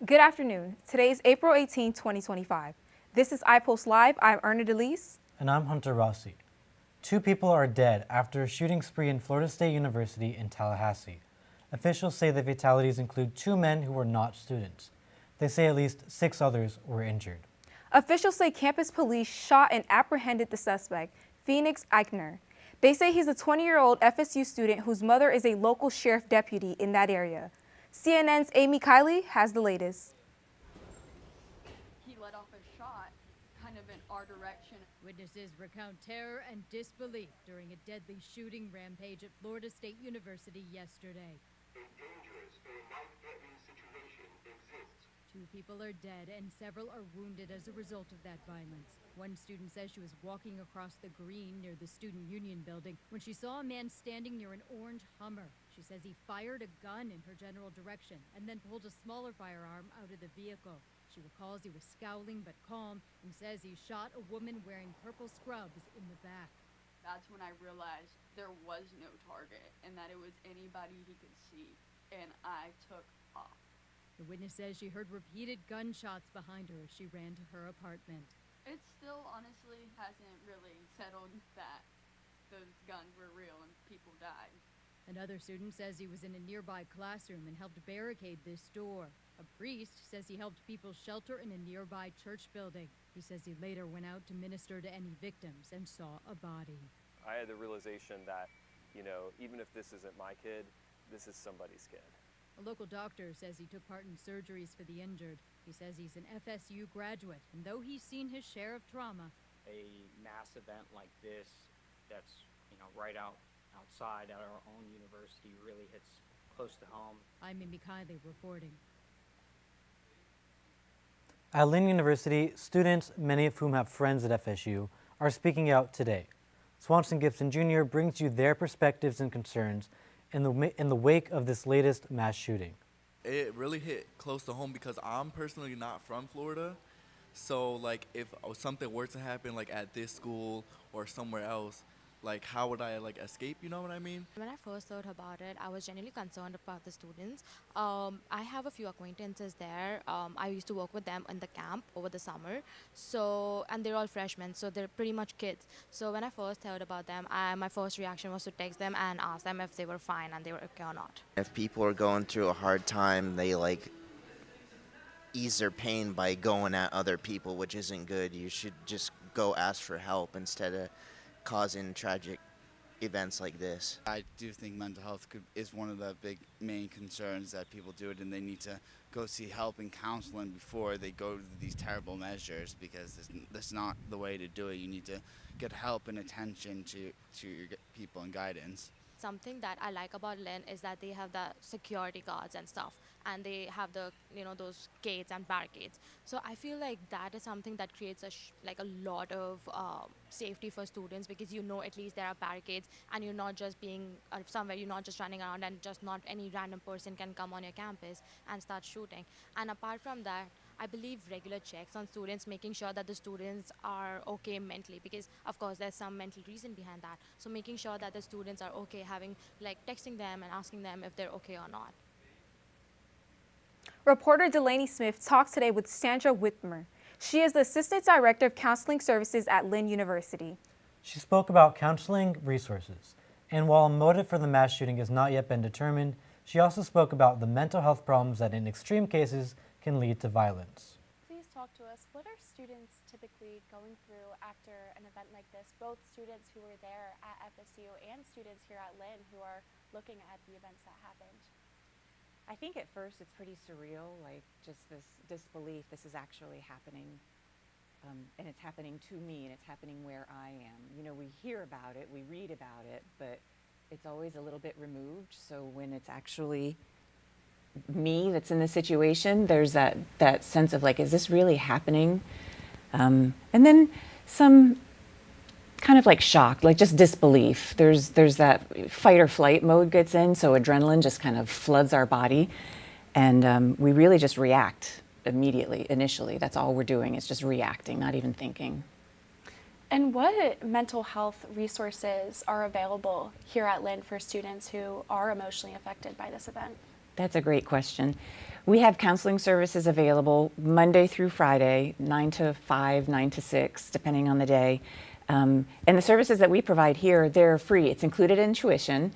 Good afternoon. Today is April 18, 2025. This is iPulse Live. I'm Erna DeLise. And I'm Hunter Rossi. 2 people are dead after a shooting spree in Florida State University in Tallahassee. Officials say the fatalities include 2 men who were not students. They say at least 6 others were injured. Officials say campus police shot and apprehended the suspect, Phoenix Eichner. They say he's a 20-year-old FSU student whose mother is a local sheriff deputy in that area. CNN's Amy Kiley has the latest. He let off a shot kind of in our direction. Witnesses recount terror and disbelief during a deadly shooting rampage at Florida State University yesterday. A dangerous and life-threatening situation exists. 2 people are dead and several are wounded as a result of that violence. One student says she was walking across the green near the Student Union building when she saw a man standing near an orange Hummer. She says he fired a gun in her general direction and then pulled a smaller firearm out of the vehicle. She recalls he was scowling but calm and says he shot a woman wearing purple scrubs in the back. That's when I realized there was no target and that it was anybody he could see, and I took off. The witness says she heard repeated gunshots behind her as she ran to her apartment. It still honestly hasn't really settled that those guns were real and people died. Another student says he was in a nearby classroom and helped barricade this door. A priest says he helped people shelter in a nearby church building. He says he later went out to minister to any victims and saw a body. I had the realization that, even if this isn't my kid, this is somebody's kid. A local doctor says he took part in surgeries for the injured. He says he's an FSU graduate, and though he's seen his share of trauma, a mass event like this that's, right outside at our own university really hits close to home. I'm Amy Kiley reporting. At Lynn University, students, many of whom have friends at FSU, are speaking out today. Swanson Gibson Jr. brings you their perspectives and concerns in the wake of this latest mass shooting. It really hit close to home because I'm personally not from Florida. So if something were to happen at this school or somewhere else, how would I escape, you know what I mean? When I first heard about it, I was genuinely concerned about the students. I have a few acquaintances there. I used to work with them in the camp over the summer. And they're all freshmen, so they're pretty much kids. So when I first heard about them, my first reaction was to text them and ask them if they were fine and they were okay or not. If people are going through a hard time, they ease their pain by going at other people, which isn't good. You should just go ask for help instead of causing tragic events like this. I do think mental health is one of the big main concerns that people do it, and they need to go see help and counseling before they go to these terrible measures, because that's not the way to do it. You need to get help and attention to your people and guidance. Something that I like about Lynn is that they have the security guards and stuff, and they have the those gates and barricades. So I feel like that is something that creates a lot of safety for students, because at least there are barricades and you're not just being somewhere, you're not just running around and just not any random person can come on your campus and start shooting. And apart from that, I believe regular checks on students, making sure that the students are okay mentally, because of course there's some mental reason behind that. So making sure that the students are okay, having texting them and asking them if they're okay or not. Reporter Delaney Smith talked today with Sandra Whitmer. She is the Assistant Director of Counseling Services at Lynn University. She spoke about counseling resources, and while a motive for the mass shooting has not yet been determined, she also spoke about the mental health problems that in extreme cases can lead to violence. Please talk to us. What are students typically going through after an event like this? Both students who were there at FSU and students here at Lynn who are looking at the events that happened. I think at first it's pretty surreal, just this disbelief this is actually happening. And it's happening to me, and it's happening where I am. We hear about it, we read about it, but it's always a little bit removed. So when it's actually me that's in the situation, there's that sense of is this really happening? And then some kind of shock, just disbelief. There's that fight or flight mode gets in, so adrenaline just kind of floods our body, and we really just react immediately, initially. That's all we're doing, is just reacting, not even thinking. And what mental health resources are available here at Lynn for students who are emotionally affected by this event? That's a great question. We have counseling services available Monday through Friday, 9 to 5, 9 to 6, depending on the day. And the services that we provide here, they're free. It's included in tuition.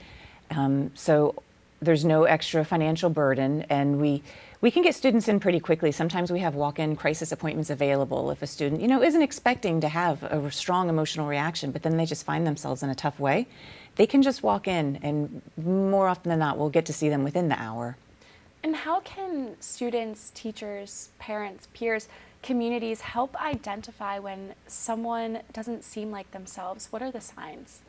So there's no extra financial burden. And we can get students in pretty quickly. Sometimes we have walk-in crisis appointments available if a student, isn't expecting to have a strong emotional reaction, but then they just find themselves in a tough way. They can just walk in, and more often than not, we'll get to see them within the hour. And how can students, teachers, parents, peers, communities help identify when someone doesn't seem like themselves? What are the signs?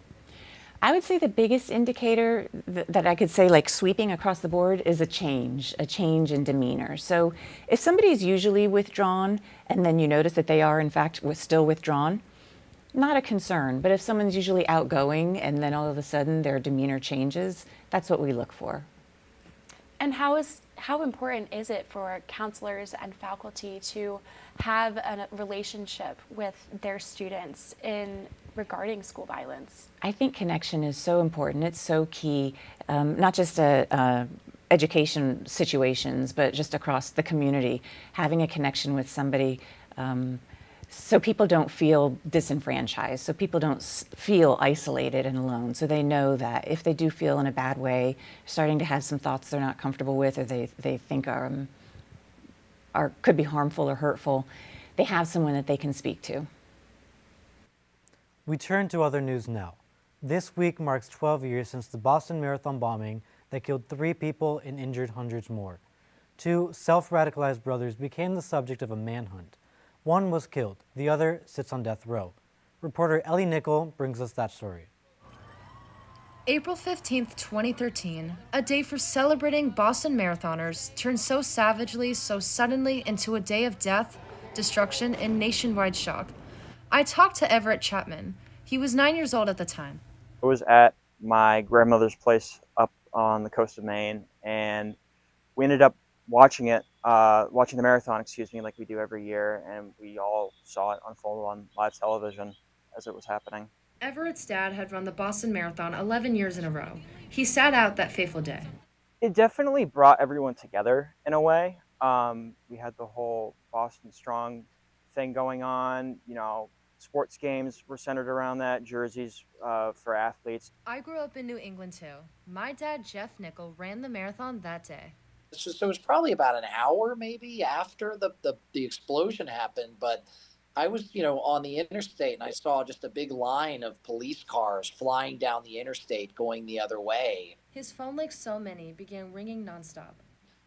I would say the biggest indicator that I could say, like sweeping across the board, is a change in demeanor. So if somebody's usually withdrawn and then you notice that they are in fact still withdrawn, not a concern. But if someone's usually outgoing and then all of a sudden their demeanor changes, that's what we look for. And how important is it for counselors and faculty to have a relationship with their students regarding school violence? I think connection is so important. It's so key, not just education situations, but just across the community. Having a connection with somebody so people don't feel disenfranchised, so people don't feel isolated and alone, so they know that if they do feel in a bad way, starting to have some thoughts they're not comfortable with or they think could be harmful or hurtful, they have someone that they can speak to. We turn to other news now. This week marks 12 years since the Boston Marathon bombing that killed 3 people and injured hundreds more. 2 self-radicalized brothers became the subject of a manhunt. One was killed, the other sits on death row. Reporter Ellie Nickel brings us that story. April 15th, 2013, a day for celebrating Boston marathoners, turned so savagely, so suddenly into a day of death, destruction, and nationwide shock. I talked to Everett Chapman. He was 9 years old at the time. I was at my grandmother's place up on the coast of Maine, and we ended up watching the marathon, like we do every year, and we all saw it unfold on live television as it was happening. Everett's dad had run the Boston Marathon 11 years in a row. He sat out that fateful day. It definitely brought everyone together in a way. We had the whole Boston Strong thing going on, sports games were centered around that, jerseys for athletes. I grew up in New England too. My dad, Jeff Nickel, ran the marathon that day. So it was probably about an hour maybe after the explosion happened, but I was, on the interstate and I saw just a big line of police cars flying down the interstate going the other way. His phone, like so many, began ringing nonstop.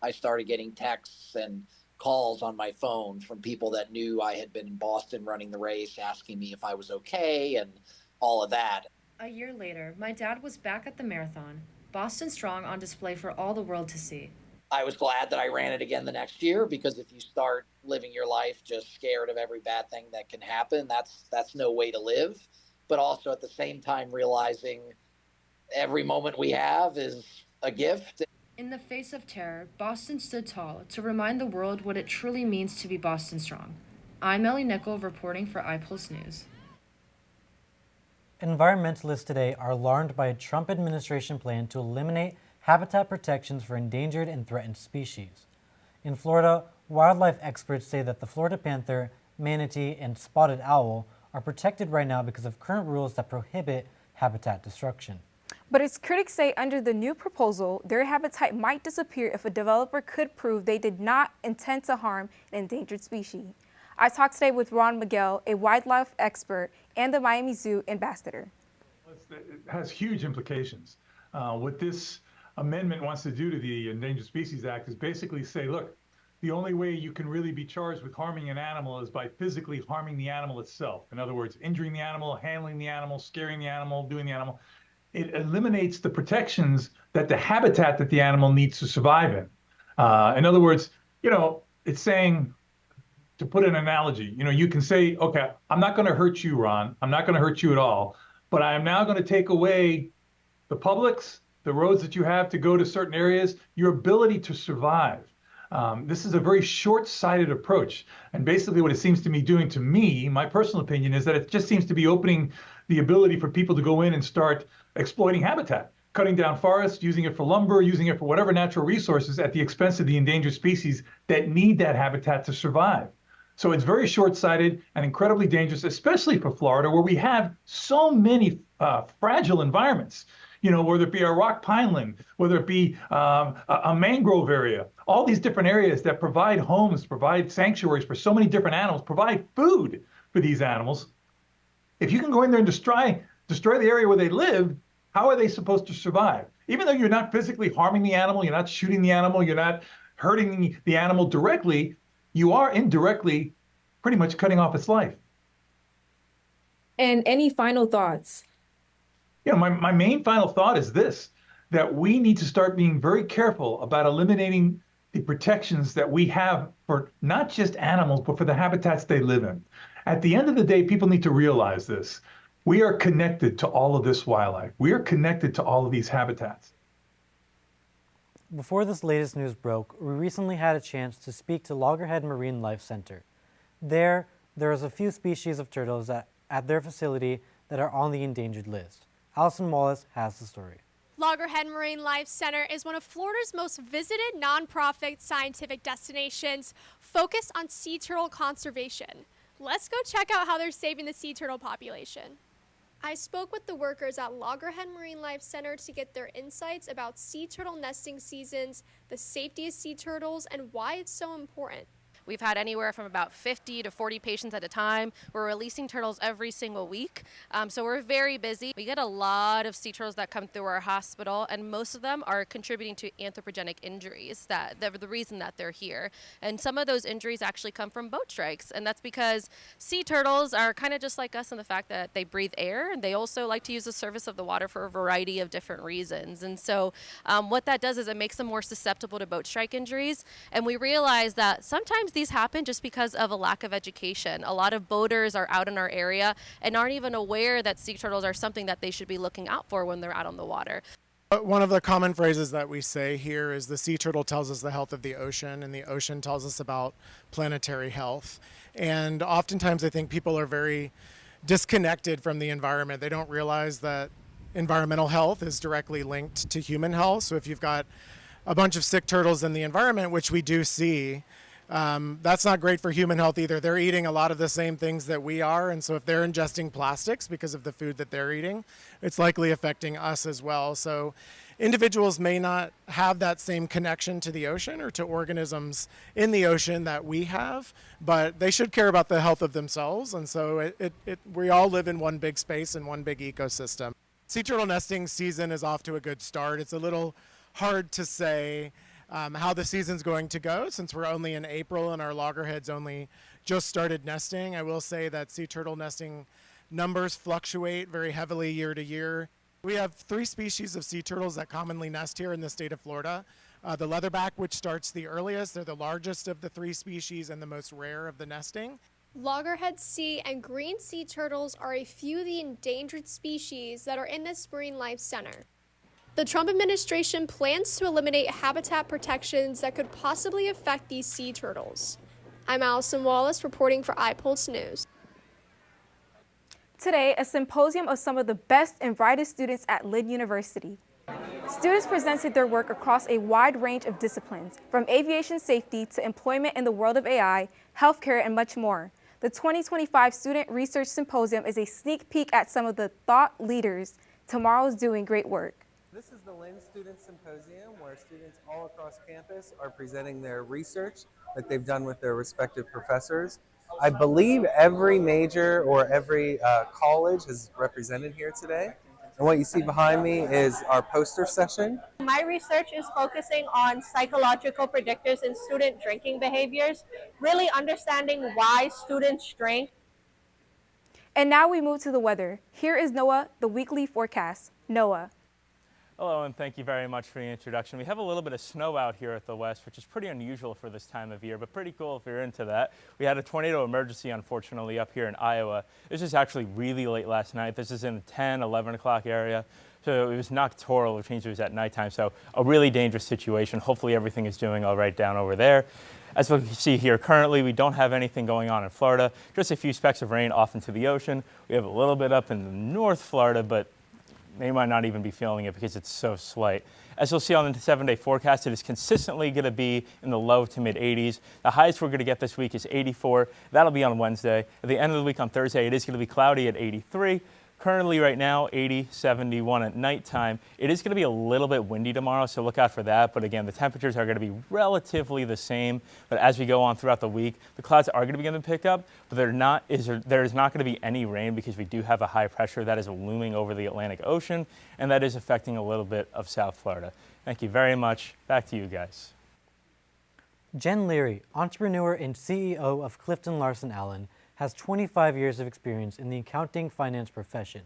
I started getting texts and calls on my phone from people that knew I had been in Boston running the race, asking me if I was okay and all of that. A year later, my dad was back at the marathon, Boston Strong on display for all the world to see. I was glad that I ran it again the next year, because if you start living your life just scared of every bad thing that can happen, that's no way to live. But also at the same time realizing every moment we have is a gift. In the face of terror, Boston stood tall to remind the world what it truly means to be Boston Strong. I'm Ellie Nickel reporting for iPulse News. Environmentalists today are alarmed by a Trump administration plan to eliminate habitat protections for endangered and threatened species. In Florida, wildlife experts say that the Florida panther, manatee, and spotted owl are protected right now because of current rules that prohibit habitat destruction. But its critics say under the new proposal, their habitat might disappear if a developer could prove they did not intend to harm an endangered species. I talked today with Ron Miguel, a wildlife expert and the Miami Zoo ambassador. It has huge implications. What this amendment wants to do to the Endangered Species Act is basically say, look, the only way you can really be charged with harming an animal is by physically harming the animal itself. In other words, injuring the animal, handling the animal, scaring the animal, doing the animal. It eliminates the protections that the habitat that the animal needs to survive in. In other words, it's saying, to put an analogy, you can say, okay, I'm not going to hurt you, Ron. I'm not going to hurt you at all. But I am now going to take away the publics, the roads that you have to go to certain areas, your ability to survive. This is a very short-sighted approach. And basically what it seems to be doing, to me, my personal opinion, is that it just seems to be opening the ability for people to go in and start exploiting habitat. cutting down forests, using it for lumber, using it for whatever natural resources at the expense of the endangered species that need that habitat to survive. So it's very short-sighted and incredibly dangerous, especially for Florida, where we have so many fragile environments. You know, whether it be a rock pineland, whether it be a mangrove area, all these different areas that provide homes, provide sanctuaries for so many different animals, provide food for these animals. If you can go in there and destroy the area where they live, how are they supposed to survive? Even though you're not physically harming the animal, you're not shooting the animal, you're not hurting the animal directly, you are indirectly pretty much cutting off its life. And any final thoughts? You know, my main final thought is this, that we need to start being very careful about eliminating the protections that we have for not just animals, but for the habitats they live in. At the end of the day, people need to realize this. We are connected to all of this wildlife. We are connected to all of these habitats. Before this latest news broke, we recently had a chance to speak to Loggerhead Marine Life Center. There is a few species of turtles at their facility that are on the endangered list. Allison Wallace has the story. Loggerhead Marine Life Center is one of Florida's most visited nonprofit scientific destinations focused on sea turtle conservation. Let's go check out how they're saving the sea turtle population. I spoke with the workers at Loggerhead Marine Life Center to get their insights about sea turtle nesting seasons, the safety of sea turtles, and why it's so important. We've had anywhere from about 50 to 40 patients at a time. We're releasing turtles every single week, so we're very busy. We get a lot of sea turtles that come through our hospital, and most of them are contributing to anthropogenic injuries. They're the reason that they're here. And some of those injuries actually come from boat strikes, and that's because sea turtles are kind of just like us in the fact that they breathe air, and they also like to use the surface of the water for a variety of different reasons. And so what that does is it makes them more susceptible to boat strike injuries, and we realize that sometimes these happen just because of a lack of education. A lot of boaters are out in our area and aren't even aware that sea turtles are something that they should be looking out for when they're out on the water. One of the common phrases that we say here is the sea turtle tells us the health of the ocean, and the ocean tells us about planetary health. And oftentimes I think people are very disconnected from the environment. They don't realize that environmental health is directly linked to human health. So if you've got a bunch of sick turtles in the environment, which we do see, that's not great for human health either. They're eating a lot of the same things that we are, and so if they're ingesting plastics because of the food that they're eating, it's likely affecting us as well. So individuals may not have that same connection to the ocean or to organisms in the ocean that we have, but they should care about the health of themselves, and so we all live in one big space and one big ecosystem. Sea turtle nesting season is off to a good start. It's a little hard to say how the season's going to go since we're only in April and our loggerheads only just started nesting. I will say that sea turtle nesting numbers fluctuate very heavily year to year. We have 3 species of sea turtles that commonly nest here in the state of Florida. The leatherback, which starts the earliest, they're the largest of the 3 species and the most rare of the nesting. Loggerhead sea and green sea turtles are a few of the endangered species that are in this Marine Life Center. The Trump administration plans to eliminate habitat protections that could possibly affect these sea turtles. I'm Allison Wallace reporting for iPulse News. Today, a symposium of some of the best and brightest students at Lynn University. Students presented their work across a wide range of disciplines, from aviation safety to employment in the world of AI, healthcare, and much more. The 2025 Student Research Symposium is a sneak peek at some of the thought leaders tomorrow's doing great work. This is the Lynn Student Symposium, where students all across campus are presenting their research that they've done with their respective professors. I believe every major or every college is represented here today. And what you see behind me is our poster session. My research is focusing on psychological predictors in student drinking behaviors, really understanding why students drink. And now we move to the weather. Here is Noah, the weekly forecast. Noah. Hello, and thank you very much for the introduction. We have a little bit of snow out here at the West, which is pretty unusual for this time of year, but pretty cool if you're into that. We had a tornado emergency, unfortunately, up here in Iowa. This was actually really late last night. This is in the 10, 11 o'clock area. So it was nocturnal, which means it was at nighttime. So a really dangerous situation. Hopefully everything is doing all right down over there. As we see here currently, we don't have anything going on in Florida. Just a few specks of rain off into the ocean. We have a little bit up in North Florida, but they might not even be feeling it because it's so slight. As you'll see on the 7-day forecast, it is consistently going to be in the low to mid 80s. The highest we're going to get this week is 84. That'll be on Wednesday. At the end of the week on Thursday, it is going to be cloudy at 83. Currently right now, 80, 71 at nighttime. It is going to be a little bit windy tomorrow, so look out for that. But again, the temperatures are going to be relatively the same. But as we go on throughout the week, the clouds are going to begin to pick up, but there is not going to be any rain because we do have a high pressure that is looming over the Atlantic Ocean, and that is affecting a little bit of South Florida. Thank you very much. Back to you guys. Jen Leary, entrepreneur and CEO of Clifton Larson Allen, has 25 years of experience in the accounting finance profession.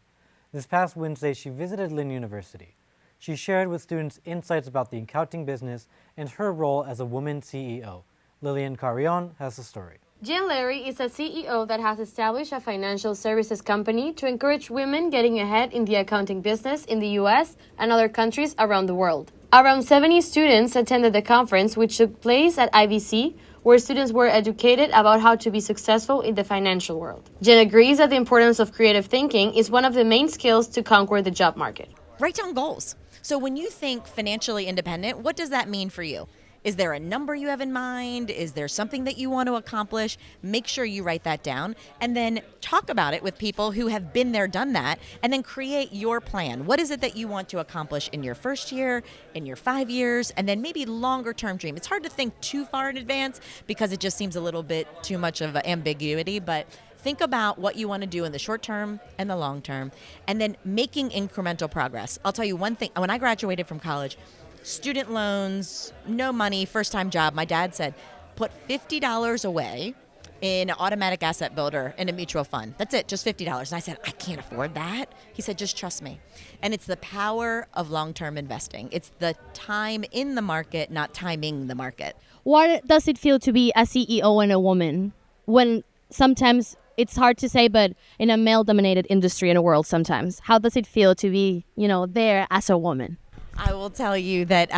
This past Wednesday, she visited Lynn University. She shared with students insights about the accounting business and her role as a woman CEO. Lillian Carrion has the story. Jen Leary is a CEO that has established a financial services company to encourage women getting ahead in the accounting business in the U.S. and other countries around the world. Around 70 students attended the conference, which took place at IBC, where students were educated about how to be successful in the financial world. Jen agrees that the importance of creative thinking is one of the main skills to conquer the job market. Write down goals. So when you think financially independent, what does that mean for you? Is there a number you have in mind? Is there something that you want to accomplish? Make sure you write that down and then talk about it with people who have been there, done that, and then create your plan. What is it that you want to accomplish in your first year, in your 5 years, and then maybe longer term dream? It's hard to think too far in advance because it just seems a little bit too much of an ambiguity, but think about what you want to do in the short term and the long term, and then making incremental progress. I'll tell you one thing. When I graduated from college, student loans, no money, first-time job, my dad said, put $50 away in an automatic asset builder in a mutual fund. That's it, just $50. And I said, I can't afford that. He said, just trust me. And it's the power of long-term investing. It's the time in the market, not timing the market. What does it feel to be a CEO and a woman when sometimes it's hard to say, but in a male-dominated industry in a world sometimes? How does it feel to be, there as a woman? I will tell you that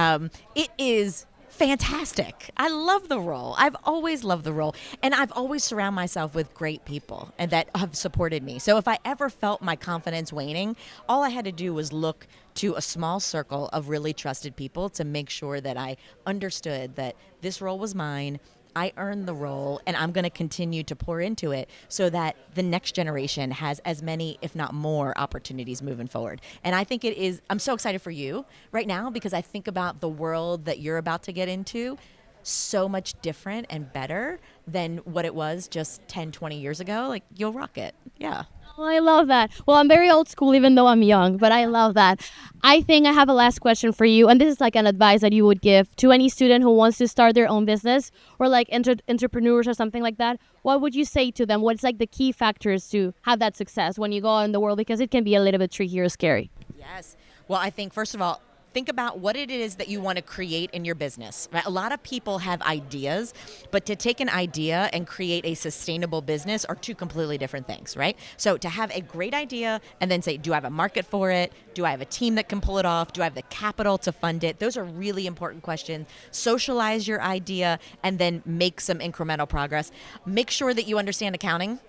it is fantastic. I love the role. I've always loved the role. And I've always surrounded myself with great people and that have supported me. So if I ever felt my confidence waning, all I had to do was look to a small circle of really trusted people to make sure that I understood that this role was mine. I earned the role, and I'm going to continue to pour into it so that the next generation has as many, if not more, opportunities moving forward. And I think I'm so excited for you right now because I think about the world that you're about to get into, so much different and better than what it was just 10, 20 years ago. Like, you'll rock it. Yeah. Well, I love that. Well, I'm very old school, even though I'm young, but I love that. I think I have a last question for you, and this is like an advice that you would give to any student who wants to start their own business or like entrepreneurs or something like that. What would you say to them? What's like the key factors to have that success when you go out in the world? Because it can be a little bit tricky or scary. Yes. Well, I think, first of all, think about what it is that you want to create in your business. Right? A lot of people have ideas, but to take an idea and create a sustainable business are two completely different things, right? So to have a great idea and then say, do I have a market for it? Do I have a team that can pull it off? Do I have the capital to fund it? Those are really important questions. Socialize your idea and then make some incremental progress. Make sure that you understand accounting.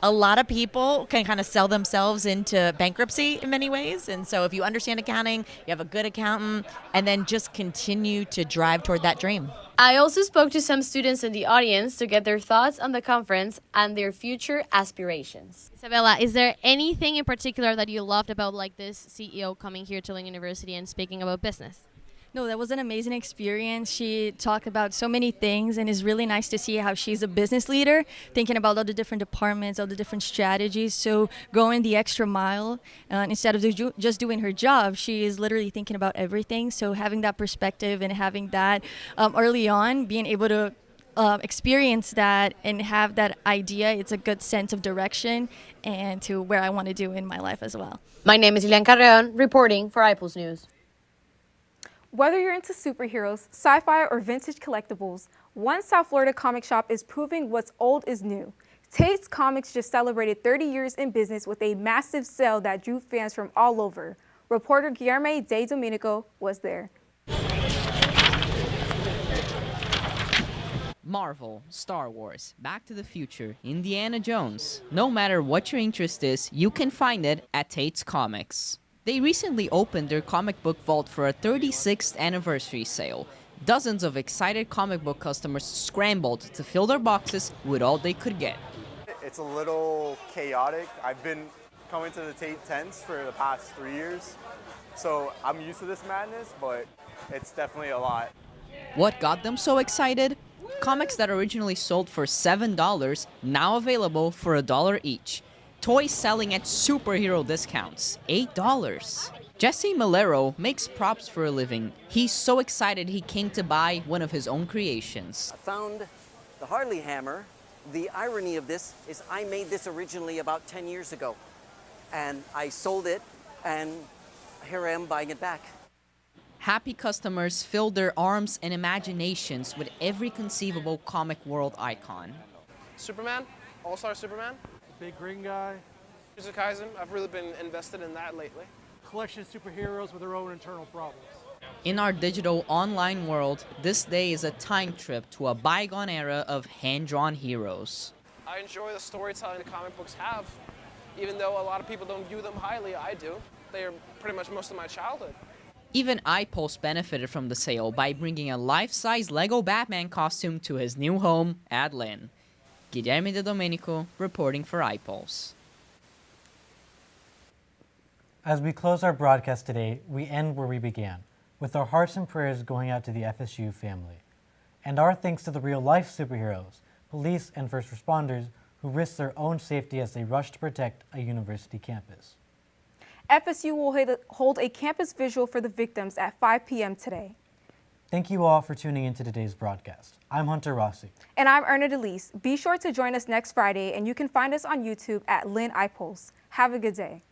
A lot of people can kind of sell themselves into bankruptcy in many ways. And so if you understand accounting, you have a good accountant, and then just continue to drive toward that dream. I also spoke to some students in the audience to get their thoughts on the conference and their future aspirations. Isabella, is there anything in particular that you loved about like this CEO coming here to Lynn University and speaking about business? No, that was an amazing experience. She talked about so many things, and it's really nice to see how she's a business leader, thinking about all the different departments, all the different strategies. So going the extra mile, instead of just doing her job, she is literally thinking about everything. So having that perspective and having that early on, being able to experience that and have that idea, it's a good sense of direction and to where I want to do in my life as well. My name is Lilian Carreon, reporting for iPulse News. Whether you're into superheroes, sci-fi, or vintage collectibles, one South Florida comic shop is proving what's old is new. Tate's Comics just celebrated 30 years in business with a massive sale that drew fans from all over. Reporter Guillermo De Domenico was there. Marvel, Star Wars, Back to the Future, Indiana Jones. No matter what your interest is, you can find it at Tate's Comics. They recently opened their comic book vault for a 36th anniversary sale. Dozens of excited comic book customers scrambled to fill their boxes with all they could get. It's a little chaotic. I've been coming to the Tate tents for the past 3 years, so I'm used to this madness, but it's definitely a lot. What got them so excited? Comics that originally sold for $7, now available for $1 each. Toys selling at superhero discounts, $8. Jesse Malero makes props for a living. He's so excited he came to buy one of his own creations. I found the Harley hammer. The irony of this is I made this originally about 10 years ago, and I sold it, and here I am buying it back. Happy customers filled their arms and imaginations with every conceivable comic world icon. Superman, All-Star Superman. Big green guy. Kaisen, I've really been invested in that lately. Collection of superheroes with their own internal problems. In our digital online world, this day is a time trip to a bygone era of hand-drawn heroes. I enjoy the storytelling the comic books have. Even though a lot of people don't view them highly, I do. They are pretty much most of my childhood. Even iPulse benefited from the sale by bringing a life-size Lego Batman costume to his new home at Lynn. Guilherme De Domenico reporting for iPulse. As we close our broadcast today, we end where we began, with our hearts and prayers going out to the FSU family. And our thanks to the real-life superheroes, police and first responders who risked their own safety as they rushed to protect a university campus. FSU will hold a campus visual for the victims at 5 p.m. today. Thank you all for tuning into today's broadcast. I'm Hunter Rossi. And I'm Erna Delise. Be sure to join us next Friday, and you can find us on YouTube at Lynn iPulse. Have a good day.